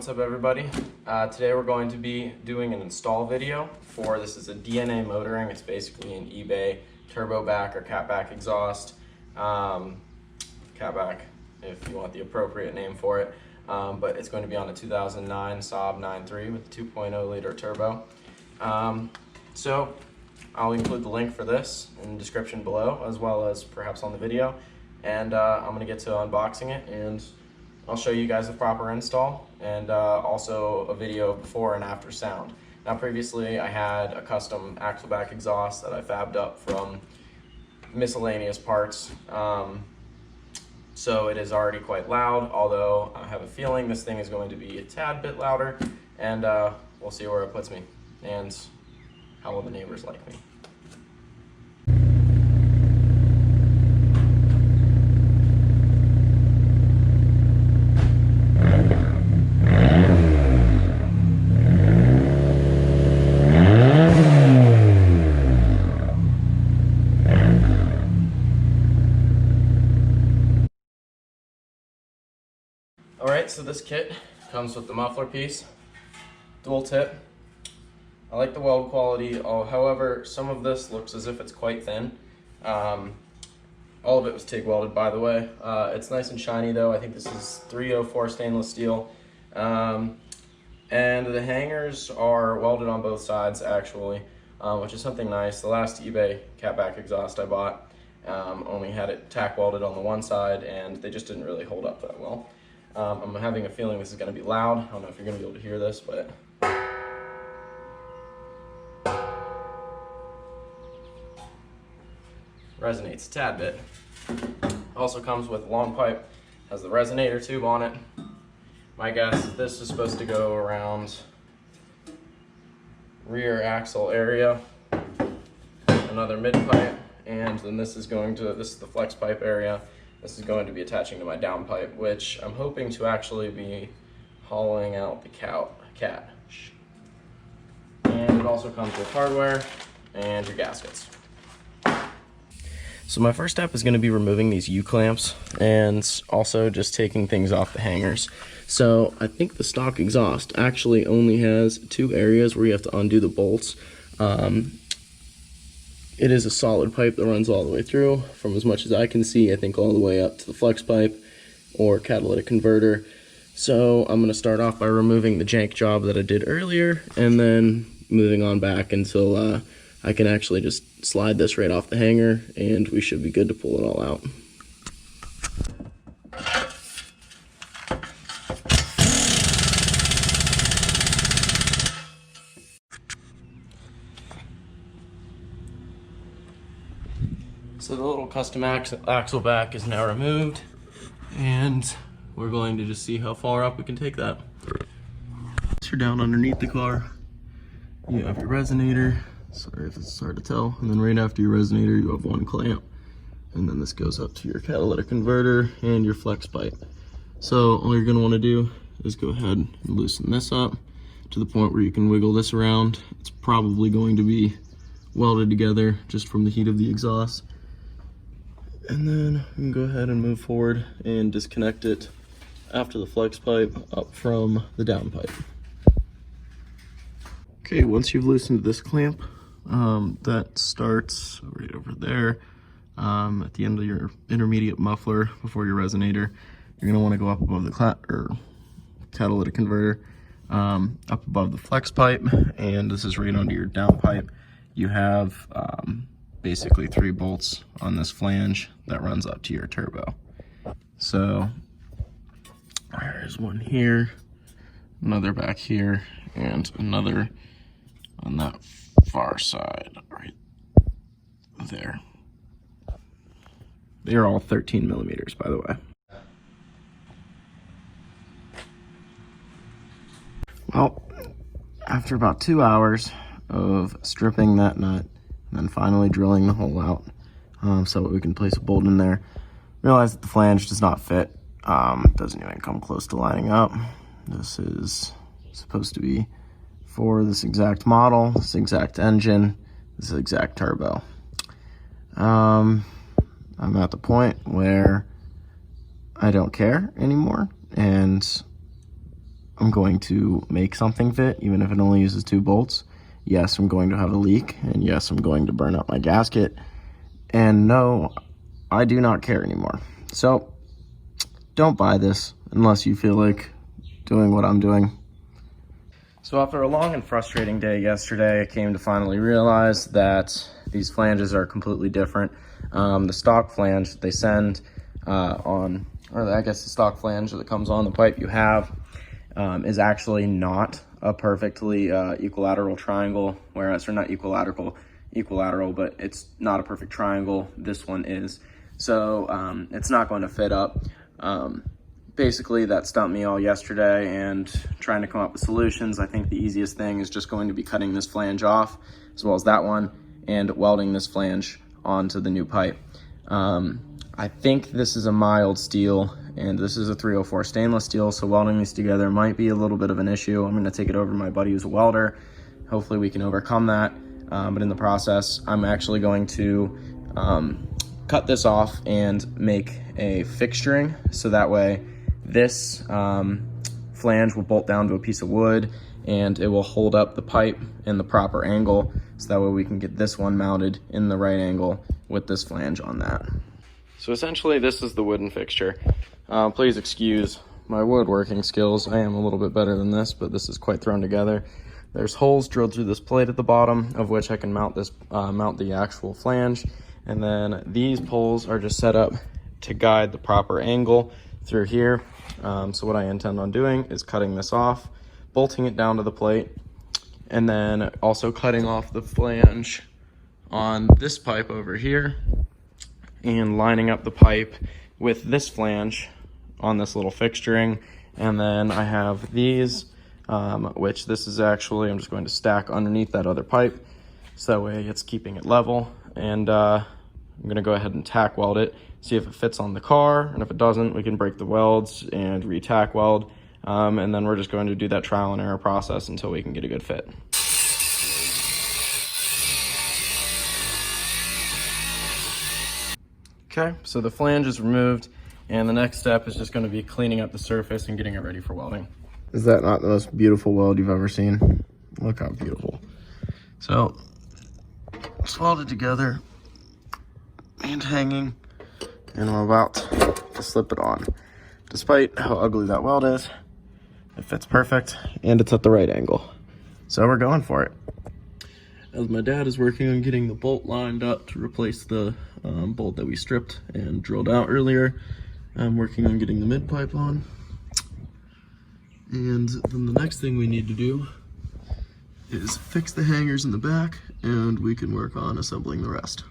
what's up everybody? Today we're going to be doing an install video for, this is a DNA motoring. It's basically an eBay turbo back or catback exhaust. Catback if you want the appropriate name for it. But it's going to be on a 2009 Saab 9.3 with a 2.0 liter turbo. So I'll include the link for this in the description below, as well as perhaps on the video. And I'm going to get to unboxing it, and I'll show you guys the proper install, and also a video of before and after sound. Now previously I had a custom axle back exhaust that I fabbed up from miscellaneous parts. So it is already quite loud, although I have a feeling this thing is going to be a tad bit louder, and we'll see where it puts me and how will the neighbors like me. Alright, so this kit comes with the muffler piece, dual tip. I like the weld quality, however, some of this looks as if it's quite thin. All of it was TIG welded, by the way. It's nice and shiny though. I think this is 304 stainless steel. And the hangers are welded on both sides actually, which is something nice. The last eBay catback exhaust I bought only had it tack welded on the one side, and they just didn't really hold up that well. I'm having a feeling this is going to be loud. I don't know if you're going to be able to hear this, but resonates a tad bit. Also comes with a long pipe, has the resonator tube on it. My guess is this is supposed to go around rear axle area, another mid pipe, and then this is the flex pipe area. This is going to be attaching to my down pipe, which I'm hoping to actually be hauling out the cat. And it also comes with hardware and your gaskets. So my first step is going to be removing these U-clamps and also just taking things off the hangers. So I think the stock exhaust actually only has two areas where you have to undo the bolts. It is a solid pipe that runs all the way through, from as much as I can see, I think all the way up to the flex pipe or catalytic converter. So I'm going to start off by removing the jank job that I did earlier, and then moving on back until I can actually just slide this right off the hanger, and we should be good to pull it all out. So the little custom axle back is now removed, and we're going to just see how far up we can take that. So you're down underneath the car, you have your resonator, sorry if it's hard to tell, and then right after your resonator you have one clamp, and then this goes up to your catalytic converter and your flex pipe. So all you're going to want to do is go ahead and loosen this up to the point where you can wiggle this around. It's probably going to be welded together just from the heat of the exhaust. And then we can go ahead and move forward and disconnect it after the flex pipe up from the down pipe. Okay, once you've loosened this clamp, that starts right over there at the end of your intermediate muffler before your resonator. You're going to want to go up above the catalytic converter, up above the flex pipe, and this is right under your down pipe. You have basically 3 bolts on this flange that runs up to your turbo. So there's one here, another back here, and another on that far side right there. They are all 13 millimeters, by the way. Well, after about 2 hours of stripping that nut and then finally drilling the hole out so that we can place a bolt in there, realize that the flange does not fit. Doesn't even come close to lining up. This is supposed to be for this exact model, this exact engine, this exact turbo. I'm at the point where I don't care anymore, and I'm going to make something fit, even if it only uses 2 bolts. Yes, I'm going to have a leak, and yes, I'm going to burn up my gasket. And no, I do not care anymore. So, don't buy this unless you feel like doing what I'm doing. So after a long and frustrating day yesterday, I came to finally realize that these flanges are completely different. The stock flange they send on, or I guess the stock flange that comes on the pipe you have, is actually not a perfectly equilateral triangle, whereas, or not equilateral, but it's not a perfect triangle. This one is. So it's not going to fit up. Basically, that stumped me all yesterday, and trying to come up with solutions. I think the easiest thing is just going to be cutting this flange off, as well as that one, and welding this flange onto the new pipe. I think this is a mild steel, and this is a 304 stainless steel, so welding these together might be a little bit of an issue. I'm going to take it over to my buddy who's a welder. Hopefully we can overcome that, but in the process, I'm actually going to cut this off and make a fixturing, so that way this flange will bolt down to a piece of wood, and it will hold up the pipe in the proper angle, so that way we can get this one mounted in the right angle with this flange on that. So essentially this is the wooden fixture. Please excuse my woodworking skills. I am a little bit better than this, but this is quite thrown together. There's holes drilled through this plate at the bottom, of which I can mount this mount the actual flange, and then these poles are just set up to guide the proper angle through here. So what I intend on doing is cutting this off, bolting it down to the plate, and then also cutting off the flange on this pipe over here and lining up the pipe with this flange on this little fixturing. And then I have these, which this is actually, I'm just going to stack underneath that other pipe, so that way it's keeping it level. And I'm gonna go ahead and tack weld it, see if it fits on the car, and if it doesn't, we can break the welds and re-tack weld. And then we're just going to do that trial and error process until we can get a good fit. Okay, so the flange is removed, and the next step is just going to be cleaning up the surface and getting it ready for welding. Is that not the most beautiful weld you've ever seen? Look how beautiful. So, it's welded together and hanging, and I'm about to slip it on. Despite how ugly that weld is, it fits perfect, and it's at the right angle. So we're going for it. As my dad is working on getting the bolt lined up to replace the bolt that we stripped and drilled out earlier, I'm working on getting the mid pipe on. And then the next thing we need to do is fix the hangers in the back, and we can work on assembling the rest.